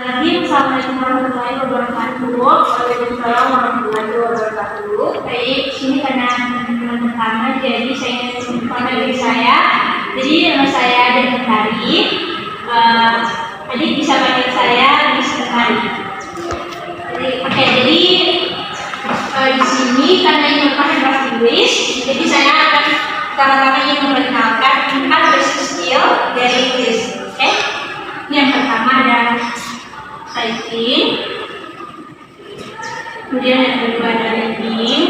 Assalamualaikum warahmatullahi wabarakatuh. Waalaikumsalam warahmatullahi wabarakatuh. Baik, sini karena teman pertama, jadi saya ingin mengenalkan diri saya. Jadi nama saya Adik Mentari. Adik bisa panggil saya Miss Mentari. Jadi di sini karena ini merupakan bahasa Inggris, jadi saya akan pertama-tama ingin memperkenalkan 4 basic skill dari Inggris. Oke? Ini yang pertama ada typing, kemudian yang kedua ada reading,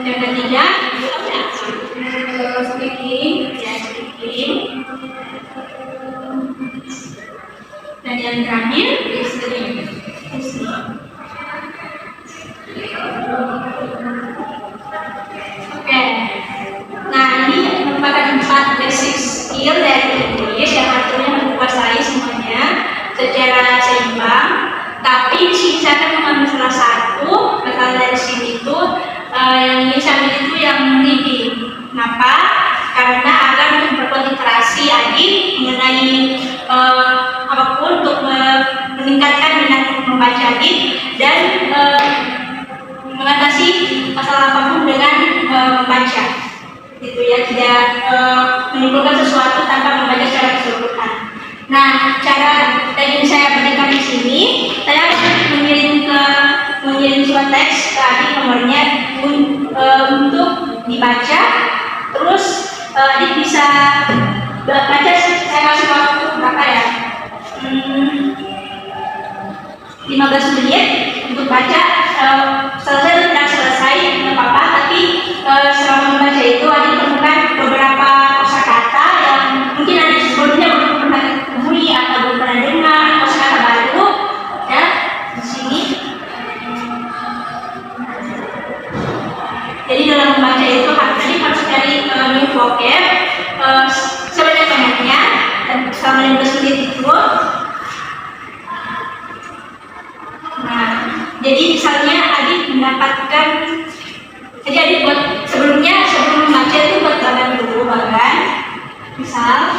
yang ketiga speaking, dan yang terakhir listening. Oke, nah ini merupakan 4 basic skill dari Inggris yang artinya menguasai semuanya secara seimbang. Tapi di sini saya akan mengambil salah satu bakal dari sini itu yang ingin saya ambil itu yang reading. Kenapa? Karena akan berkonsentrasi adik mengenai apapun untuk meningkatkan minat membaca adik dan mengatasi masalah apapun dengan membaca, gitu ya, tidak menimbulkan sesuatu tanpa membaca secara keseluruhan. Nah, cara yang saya berikan di sini, saya akan mengirim surat teks ke adik nomornya untuk dibaca. Terus adik bisa baca, saya kasih waktu berapa ya? 15 menit untuk baca. Selesai atau tidak selesai tidak apa-apa, tapi selama membaca itu adik temukan beberapa kosakata yang mungkin adik sebelumnya belum pernah temui atau belum pernah dengar, kosakata baru ya di sini. Jadi dalam membaca itu adik harus cari new vocab sebanyak-banyaknya dan selama 15 menit itu. Nah, jadi misalnya adik mendapatkan, jadi adik buat sebelum membaca itu buat bagan dulu, misal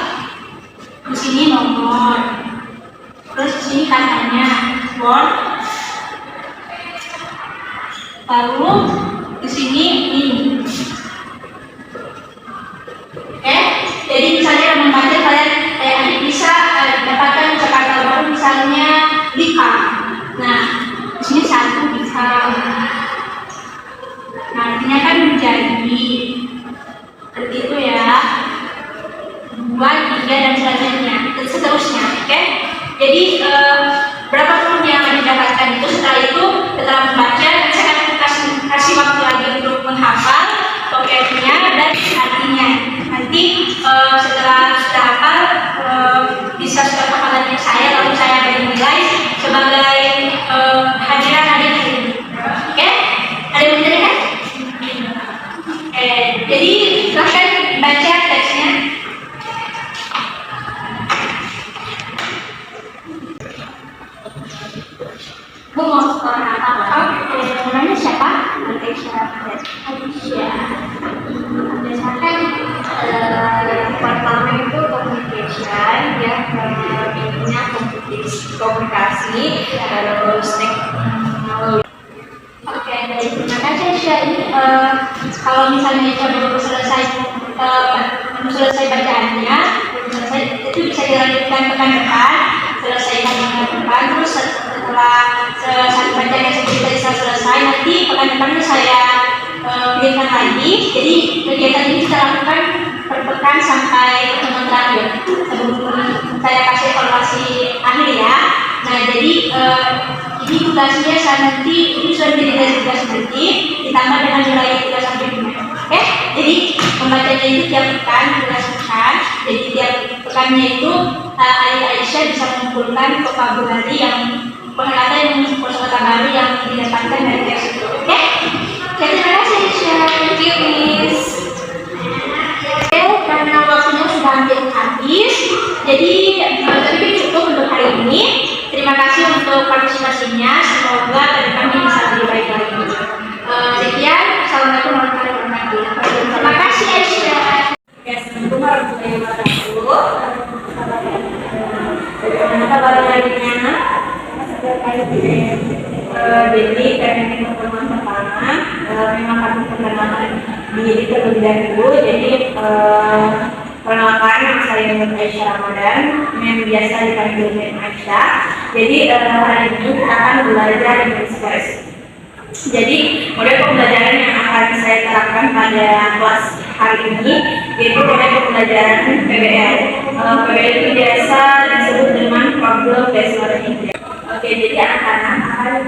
di sini nomor, terus di sini katanya word, lalu di sini ini. Oke, jadi misalnya membaca kalian adik bisa dapatkan kata baru misalnya lika. Nah, di sini satu bisa. Nah, artinya kan menjadi seperti itu ya. 2, 3 dan seterusnya. Oke? Jadi berapapun yang didapatkan itu, setelah membaca, saya akan kasih waktu lagi untuk menghafal vocabnya dan artinya. Nanti setelah hafal bisa sudah hafalannya saya, lalu saya beri nilai sebagai hadiran adik ini. Oke? Ada yang menjadi kan? Jadi silahkan baca teksnya. Bu mau sekolah apa? Namanya siapa? Aisyah. Berdasarkan pertama itu communication ya, ininya komunikasi, terus teknologi. Oke, baik, terima kasih Aisyah. Kalau misalnya Aisyah belum selesai bacaannya, itu bisa dilanjutkan pekan depan, selesaikan pekan depan. Terus setelah bacaan yang tadi saya selesai, nanti pekan depannya saya berikan lagi. Jadi kegiatan ini kita lakukan per pekan sampai pertemuan terakhir sebelum saya kasih evaluasi akhir ya. Nah, jadi ini tugasnya saya nanti, ini sudah menjadi tugas nanti ditambah dengan nilai 3 sampai 5. Oke? Jadi membacanya itu tiap pekan, tugas pekan. Jadi tiap pekannya itu Aisyah bisa mengumpulkan vocabulary yang pengelatan yang kosakata baru yang didapatkan dari teks itu. Oke? Terima kasih Aisyah. Thank you, Miss. Oke, karena waktunya sudah hampir habis, jadi tapi cukup untuk hari ini. Terima kasih untuk partisipasinya. Semoga ke depannya bisa lebih baik lagi. Sekian. Assalamualaikum warahmatullahi wabarakatuh. Terima kasih Aisyah. Assalamualaikum warahmatullahi wabarakatuh. Jadi karena ini pertemuan pertama, memang kami perkenalan diri terlebih dahulu. Jadi perkenalkan, saya Nur Aisyah Ramadan, yang biasa dipanggil Nur Aisyah. Jadi hari ini kita akan belajar English Class. Jadi model pembelajaran yang akan saya terapkan pada kelas hari ini yaitu model pembelajaran PBL. PBL itu biasa disebut dengan Problem Based Learning. Oke, jadi anak-anak akan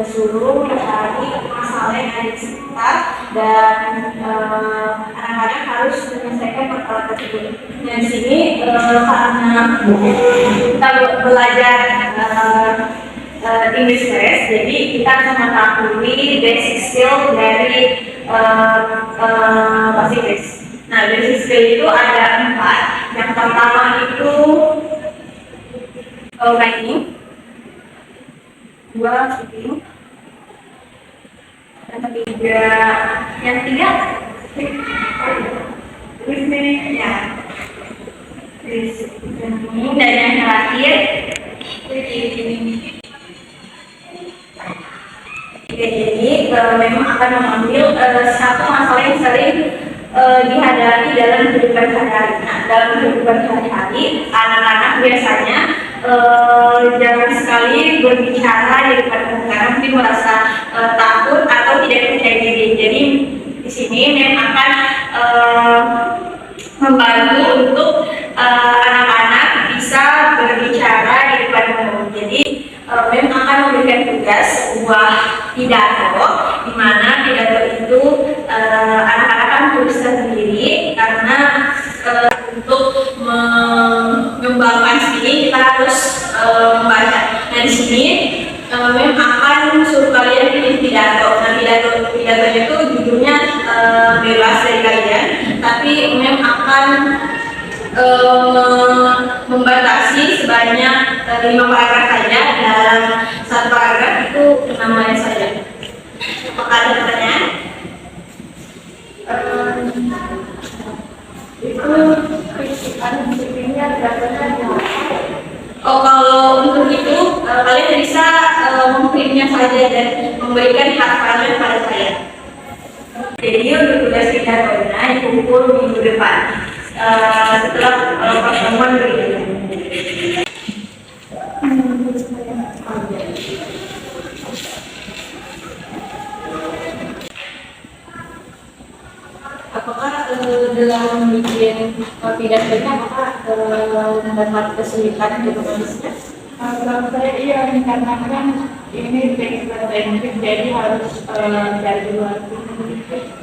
disuruh mencari masalah yang ada di sekitar dan anak-anak harus menyelesaikan masalah tersebut. Dan di sini karena kita belajar English Class, jadi kita akan mengetahui basic skill dari bahasa Inggris. Nah, basic skill itu ada 4. Yang pertama itu writing, 2 speaking, yang ketiga listening, ya, listening, dan yang terakhir reading. Jadi memang akan mengambil satu masalah yang sering dihadapi dalam kehidupan sehari-hari. Nah, dalam kehidupan sehari-hari, anak-anak biasanya jarang sekali berbicara di depan umum karena mungkin merasa takut atau tidak percaya diri. Jadi di sini memang akan membantu untuk anak-anak bisa berbicara di depan umum. Jadi memang akan memberikan tugas sebuah pidato, di mana pidato itu anak-anak akan tuliskan sendiri karena untuk mengembangkan speaking kita harus membaca. Nah, di sini memang akan suruh kalian bikin pidato. Nah, pidatonya itu judulnya bebas dari kalian, tapi memang akan membatasi sebanyak 5 paragraf saja. Dalam 1 paragraf itu 6 line saja. Apakah ada pertanyaan? Itu prinsipnya kalau untuk itu kalian bisa memprintnya saja dan memberikan hafalan pada saya. Jadi untuk tugas pidatonya dikumpul minggu depan setelah pertemuan berikutnya. Apakah dalam bikin pidatonya mendapat kesulitan untuk menulisnya? Kalau saya iya, karena kan ini teks bahasa Inggris, jadi harus cari luar.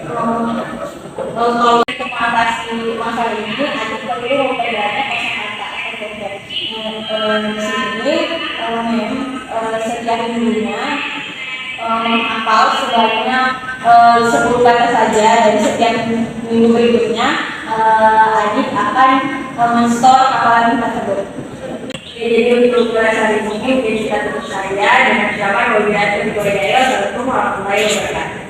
Kalau untuk mengatasi masalah ini, ada perlu pedanya kacamata. Di sini setiap minggunya menghafal sebanyak 10 kata saja, dan setiap minggu berikutnya adik akan men-store hafalan tersebut. Jadi untuk kelas hari ini mungkin kita tutup saja dengan ucapan wabillahi taufiq warahmatullahi wabarakatuh.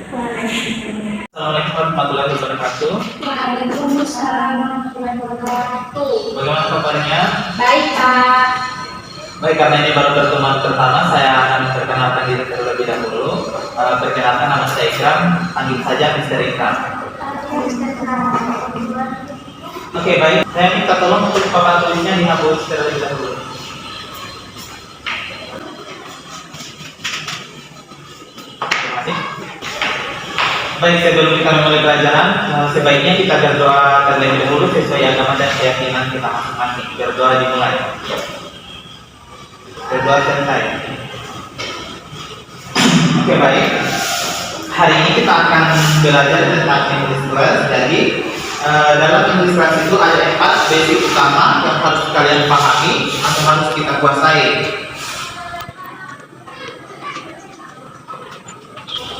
Assalamualaikum warahmatullahi wabarakatuh. Waalaikumsalam warahmatullahi wabarakatuh. Bagaimana kabarnya? Baik, Pak. Baik, karena ini baru pertemuan pertama, saya akan memperkenalkan diri terlebih dahulu. Perkenalkan, nama saya Ikram, panggil saja Mr. Ikram. Oke, baik. Saya minta tolong untuk papan tulisnya dihapus terlebih dahulu. Terima kasih. Baik, sebelum kita mulai pelajaran, sebaiknya kita berdoa terlebih dahulu sesuai agama dan keyakinan kita masing-masing. Berdoa dimulai. Berdoa selesai. Oke, baik. Hari ini kita akan belajar tentang English Class. Jadi dalam English Class itu ada 4 basic utama yang harus kalian pahami atau harus kita kuasai.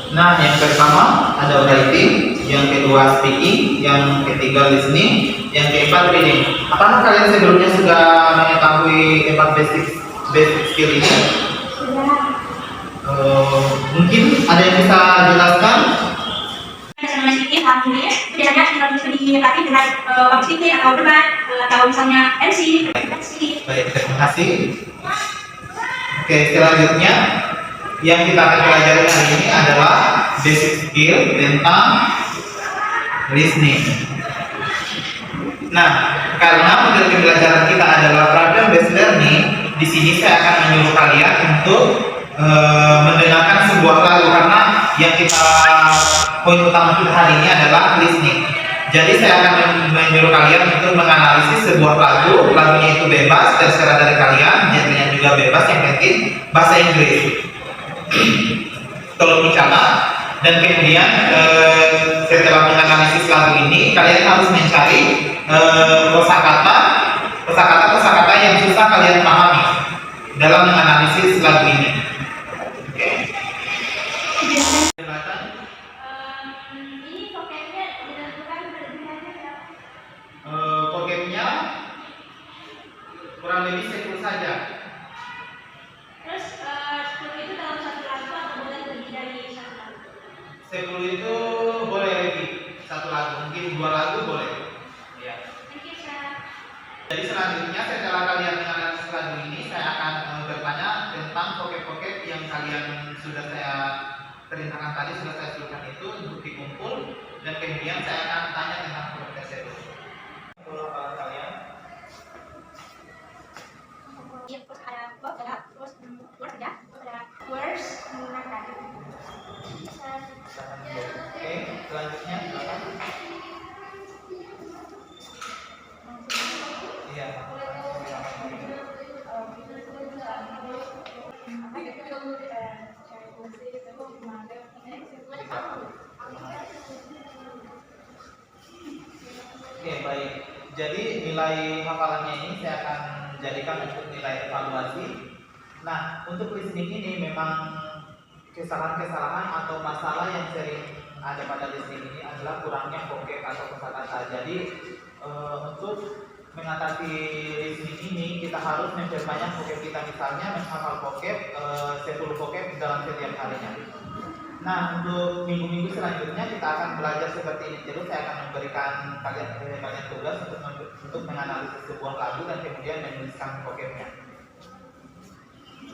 Nah, yang pertama ada writing, yang kedua speaking, yang ketiga listening, yang keempat reading. Apakah kalian sebelumnya sudah mengetahui 4 basic skill ini? Mungkin ada yang bisa jelaskan? Misalnya speaking, alhamdulillah biasanya kita bisa dilatih dengan speaking atau debat atau misalnya MC. Baik, terima kasih. Oke, selanjutnya yang kita akan pelajari hari ini adalah basic skill tentang listening. Nah, karena model pembelajaran kita adalah problem based learning, di sini saya akan menyuruh kalian untuk mendengarkan sebuah lagu, karena yang kita poin utama kita hari ini adalah listening. Jadi saya akan menyuruh kalian untuk menganalisis sebuah lagu, lagunya itu bebas terserah dari kalian, genrenya juga bebas, yang penting bahasa Inggris. Tolong dicatat, dan kemudian setelah menganalisis lagu ini kalian harus mencari kosakata yang susah kalian pahami dalam menganalisis lagu ini. Oke. Ini pokoknya dilakukan berlebihannya ya. Vocabnya kurang lebih 10 saja. Terus 10 itu dalam satu lagu atau boleh lebih dari satu lagu? 10 itu boleh lebih satu lagu, mungkin 2 lagu boleh. Ya. Thank you, Sir. Jadi selanjutnya setelah kalian menganalisis lagu ini, saya akan bertanya tentang vocab-vocab yang kalian sudah saya perintahkan tadi, sudah saya sebutkan itu untuk dikumpul, dan kemudian saya akan tanya tentang vocab tersebut. Untuk hafalan kalian. Terus ada verb, ada terus word ya, terus ada words menggunakan. Oke, selanjutnya apa? Iya. Oke, baik. Jadi nilai hafalannya ini saya akan jadikan untuk nilai evaluasi. Nah, untuk listening ini memang kesalahan-kesalahan atau masalah yang sering ada pada listening ini adalah kurangnya vocab atau kosakata. Jadi untuk mengatasi listening ini kita harus memperbanyak vocab kita, misalnya menghafal vocab 10 vocab dalam setiap harinya. Nah, untuk minggu-minggu selanjutnya kita akan belajar seperti ini terus. Saya akan memberikan kalian banyak tugas untuk menganalisis sebuah lagu dan kemudian menuliskan vocabnya.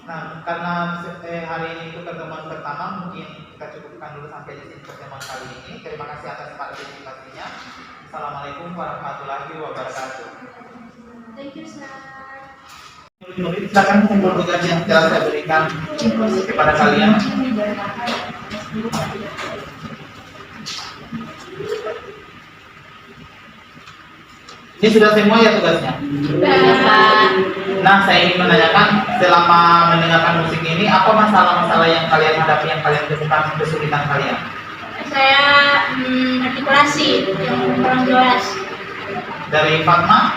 Nah, karena hari ini itu pertemuan pertama, mungkin kita cukupkan dulu sampai di sini pertemuan kali ini. Terima kasih atas partisipasinya. Assalamualaikum warahmatullahi wabarakatuh. Thank you, Sir. Murid, silakan kumpul tugas yang telah saya berikan kepada kalian. Ini sudah semua ya tugasnya? Nah, saya ingin menanyakan, selama mendengarkan musik ini, apa masalah-masalah yang kalian hadapi, yang kalian temukan kesulitan kalian? Saya artikulasi yang kurang jelas. Dari Fatma?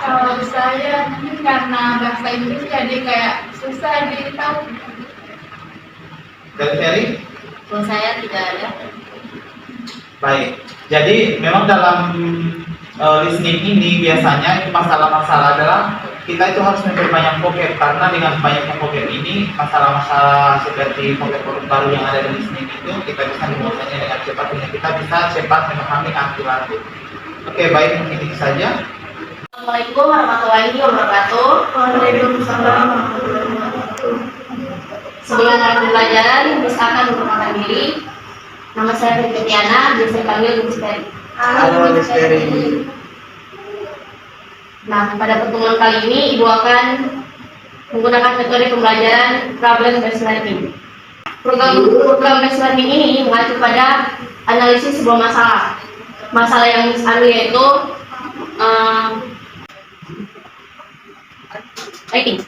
Kalau saya karena bahasa Inggris jadi kayak susah ditahu. Dari Ferry? Kalau saya tidak ada. Baik, jadi memang dalam listening ini biasanya masalah-masalah adalah kita itu harus memperbanyak vocab, karena dengan banyaknya vocab ini masalah-masalah seperti vocab baru yang ada di listening itu kita bisa menguasainya dengan cepat, sehingga kita bisa cepat memahami arti lagu. Oke, baik, mungkin itu saja. Assalamualaikum warahmatullahi wabarakatuh. Waalaikumsalam warahmatullahi wabarakatuh. Sebelum mulai pembelajaran, silakan memperkenalkan diri. Nama saya Fitriana, biasa dipanggil Miss Ferry. Halo, Miss Ferry. Nah, pada pertemuan kali ini Ibu akan menggunakan metode pembelajaran problem based learning. Program based learning ini mengacu pada analisis sebuah masalah. Masalah yang ambil yaitu writing.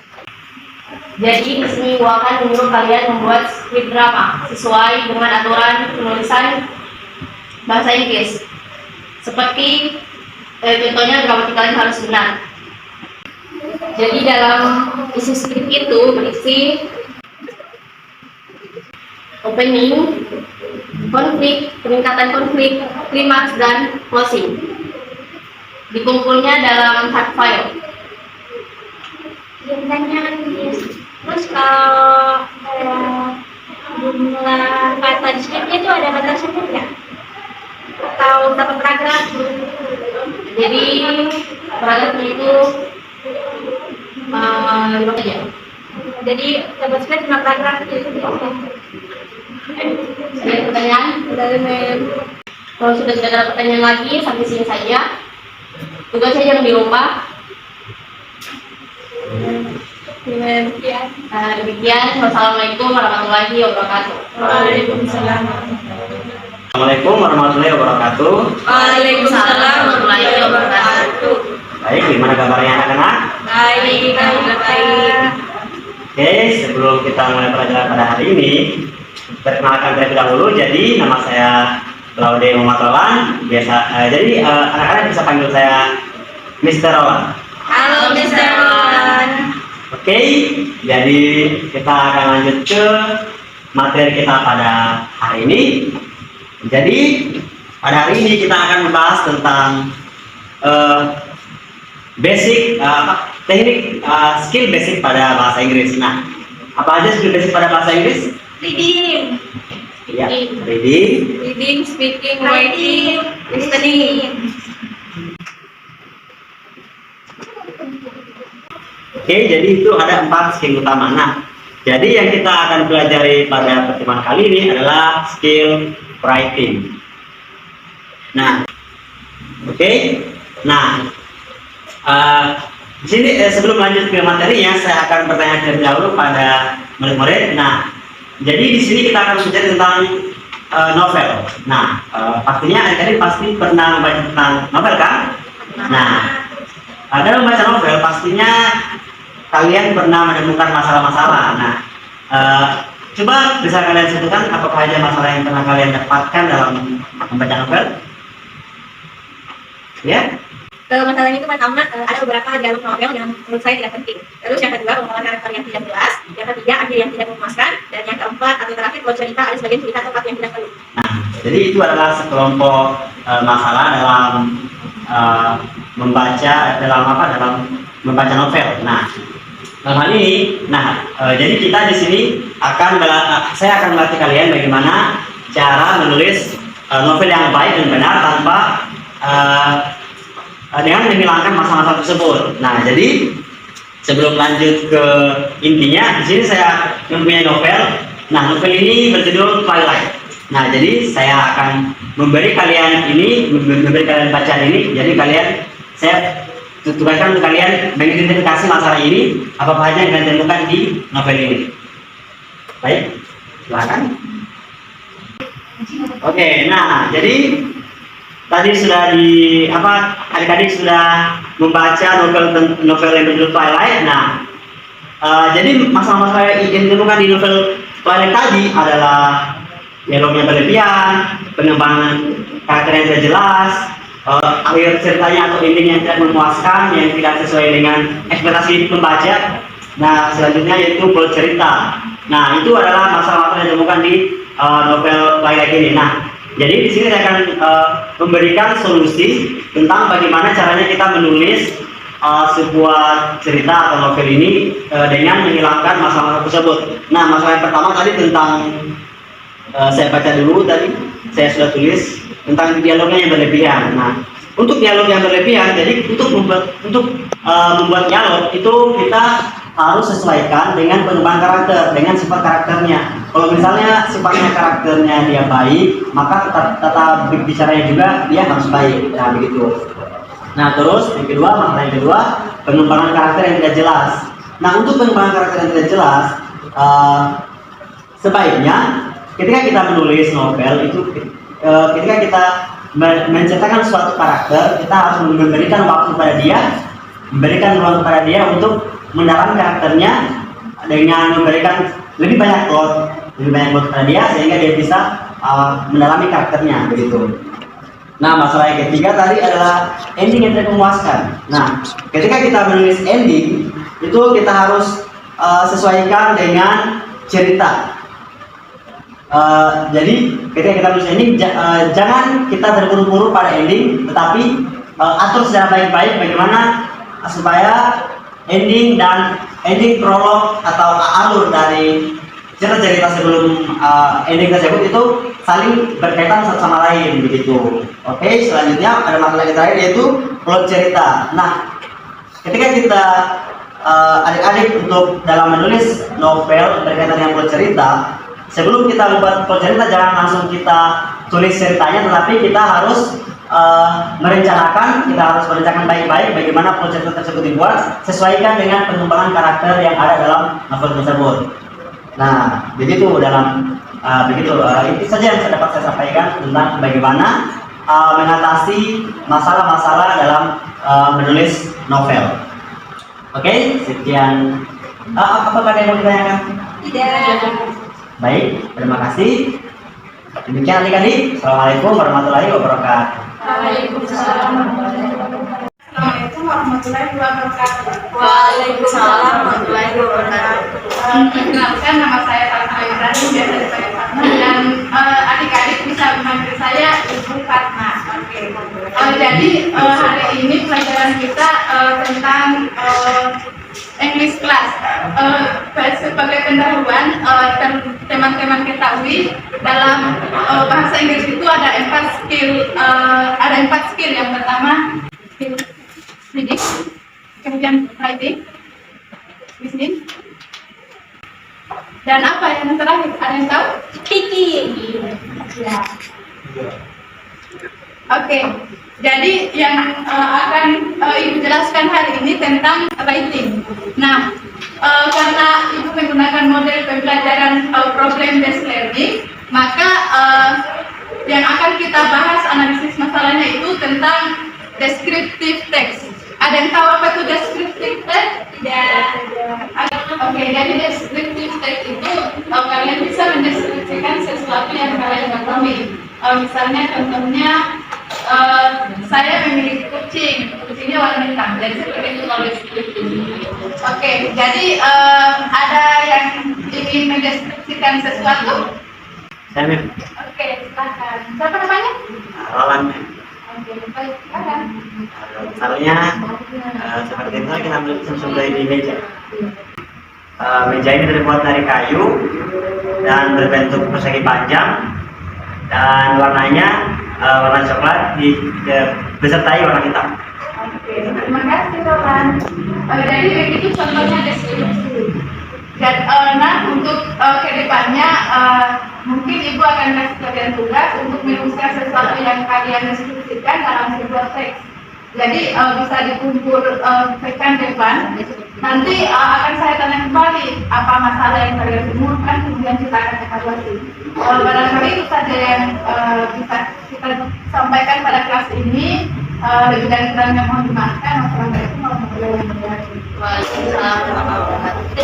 Jadi di sini Ibu akan menyuruh kalian membuat skrip drama sesuai dengan aturan penulisan bahasa Inggris. Seperti contohnya gramatikal harus benar. Jadi dalam isi skrip itu berisi opening, konflik, peningkatan konflik, klimaks, dan closing. Dikumpulnya dalam hard file. Pertanyaan, terus kalau jumlah kata di skripnya itu ada batasannya nggak? Atau berapa paragraf? Jadi paragrafnya itu 5 aja. Jadi dapat spek cuma paragraf itu. Ada pertanyaan dari mem. Kalau sudah tidak ada pertanyaan lagi, sampai sini saja. Tugasnya jangan dilupa. Demikian. Demikian. Wassalamualaikum warahmatullahi wabarakatuh. Waalaikumsalam. Assalamualaikum warahmatullahi wabarakatuh. Waalaikumsalam warahmatullahi wabarakatuh. Baik, gimana kabarnya anak-anak? Baik, baik. Oke, sebelum kita mulai pelajaran pada hari ini, perkenalkan terlebih dahulu. Jadi nama saya Laude Muhammad Roland. Jadi anak-anak bisa panggil saya Mr. Roland. Halo, Mr. Roland. Oke, jadi kita akan lanjut ke materi kita pada hari ini. Jadi pada hari ini kita akan membahas tentang teknik skill basic pada bahasa Inggris. Nah, apa aja skill basic pada bahasa Inggris? Reading, Ya, reading, reading, speaking, writing, listening. Oke, jadi itu ada 4 skill utama. Nah, jadi yang kita akan pelajari pada pertemuan kali ini adalah skill writing. Nah, oke. Nah, di sini sebelum lanjut ke materinya, saya akan bertanya terlebih dahulu pada murid-murid. Nah, jadi di sini kita akan belajar tentang novel. Nah, pastinya adik-adik pasti pernah membaca tentang novel kan? Nah, dalam membaca novel pastinya kalian pernah menemukan masalah-masalah. Nah, coba bisa kalian sebutkan apakah aja masalah yang pernah kalian dapatkan dalam membaca novel? Ya? Masalah itu pertama ada beberapa dialog novel yang menurut saya tidak penting. Terus yang kedua pengembangan karakter yang tidak jelas. Yang ketiga akhir yang tidak memuaskan. Dan yang keempat atau terakhir plot cerita ada sebagian cerita tempat yang tidak perlu. Nah, jadi itu adalah sekelompok masalah dalam dalam membaca novel. Nah, dalam hal ini, jadi kita di sini saya akan melatih kalian bagaimana cara menulis novel yang baik dan benar tanpa dengan menghilangkan masalah-masalah tersebut. Nah, jadi sebelum lanjut ke intinya, di sini saya mempunyai novel. Nah, novel ini berjudul Twilight. Nah, jadi saya akan memberi kalian bacaan ini. Jadi saya tugaskan untuk kalian mengidentifikasi masalah ini, apa saja yang kalian temukan di novel ini. Baik, silakan. Oke, nah jadi tadi sudah adik-adik sudah membaca novel yang berjudul Twilight. Nah, jadi masalah-masalah yang ditemukan di novel Twilight tadi adalah dialognya berlebihan, pengembangan karakter yang tidak jelas, akhir ceritanya atau ending yang tidak memuaskan, yang tidak sesuai dengan ekspektasi pembaca. Nah, selanjutnya yaitu plot cerita. Nah, itu adalah masalah-masalah yang ditemukan di novel Twilight ini. Nah, jadi di sini saya akan memberikan solusi tentang bagaimana caranya kita menulis sebuah cerita atau novel ini dengan menghilangkan masalah tersebut. Nah, masalah yang pertama tadi tentang saya baca dulu tadi, saya sudah tulis tentang dialognya yang berlebihan. Nah, untuk dialog yang berlebihan, jadi untuk membuat dialog itu kita harus sesuaikan dengan pengembangan karakter, dengan sifat karakternya. Kalau misalnya sifatnya karakternya dia baik, maka tata bicaranya juga dia harus baik. Nah, begitu. Nah, terus masalah yang kedua, pengembangan karakter yang tidak jelas. Nah, untuk pengembangan karakter yang tidak jelas, sebaiknya ketika kita menulis novel itu, ketika kita menceritakan suatu karakter, kita harus memberikan waktu pada dia, memberikan ruang kepada dia untuk mendalami karakternya dengan memberikan lebih banyak plot kepada dia sehingga dia bisa mendalami karakternya begitu. Nah, masalah yang ketiga tadi adalah ending yang tidak memuaskan. Nah, ketika kita menulis ending itu kita harus sesuaikan dengan cerita. Jadi ketika kita menulis ending jangan kita terburu-buru pada ending, tetapi atur secara baik-baik bagaimana supaya ending prolog atau alur dari cerita sebelum ending tersebut itu saling berkaitan satu sama lain begitu. Oke, selanjutnya ada masalah yang terakhir yaitu plot cerita. Nah, ketika kita adik-adik untuk dalam menulis novel berkaitan dengan plot cerita, sebelum kita membuat plot cerita jangan langsung kita tulis ceritanya, tetapi kita harus merencanakan baik-baik bagaimana plot cerita tersebut dibuat, sesuaikan dengan pengembangan karakter yang ada dalam novel tersebut. Nah, begitu itu saja yang dapat saya sampaikan tentang bagaimana mengatasi masalah-masalah dalam menulis novel. Oke, sekian. Apakah ada yang mau ditanyakan? Tidak. Baik, terima kasih. Demikian adik-adik. Assalamualaikum warahmatullahi wabarakatuh. Waalaikumsalam. Assalamualaikum warahmatullahi wabarakatuh. Waalaikumsalam warahmatullahi wabarakatuh. Perkenalkan, nama saya Fatma Ibrahim, biasa dipanggil Fatma, dan adik-adik bisa memanggil saya Ibu Fatma. Oke. Jadi hari ini pelajaran kita tentang English class. Sebagai pendahuluan, teman-teman ketahui dalam bahasa Inggris itu ada 4 skill. Yang pertama skill reading, kemudian writing, listening, dan apa yang terakhir? Ada yang tahu? Speaking. Ya. Oke. Jadi yang akan Ibu jelaskan hari ini tentang writing. Nah, karena Ibu menggunakan model pembelajaran problem based learning, maka yang akan kita bahas analisis masalahnya itu tentang descriptive text. Ada yang tahu apa itu descriptive text? Tidak. Oke, jadi descriptive text itu kalian bisa mendeskripsikan sesuatu yang kalian ketahui. Misalnya contohnya saya memiliki kucingnya warna hitam, jadi seperti itu kalau deskriptif. Oke, jadi ada yang ingin mendeskripsikan sesuatu? Saya Mim. Oke, silakan. Siapa namanya? Roland. Oke, baik, silakan. Misalnya seperti itu kita ambil sesuai di meja. Meja ini terbuat dari kayu dan berbentuk persegi panjang dan warnanya warna coklat disertai warna hitam. Oke, terima kasih Roland. Jadi begitu contohnya deskripsi. Dan untuk kedepannya mungkin Ibu akan kasih kalian tugas untuk menuliskan sesuatu yang kalian deskripsikan dalam sebuah teks. Jadi bisa dikumpul pekan depan. Nanti akan saya tanya kembali apa masalah yang kalian temukan, kemudian kita akan evaluasi. Barangkali itu saja yang bisa kita sampaikan pada kelas ini. Lebih dari kurangnya mohon dimaafkan. Wassalamualaikum warahmatullahi wabarakatuh. Waalaikumsalam warahmatullahi wabarakatuh.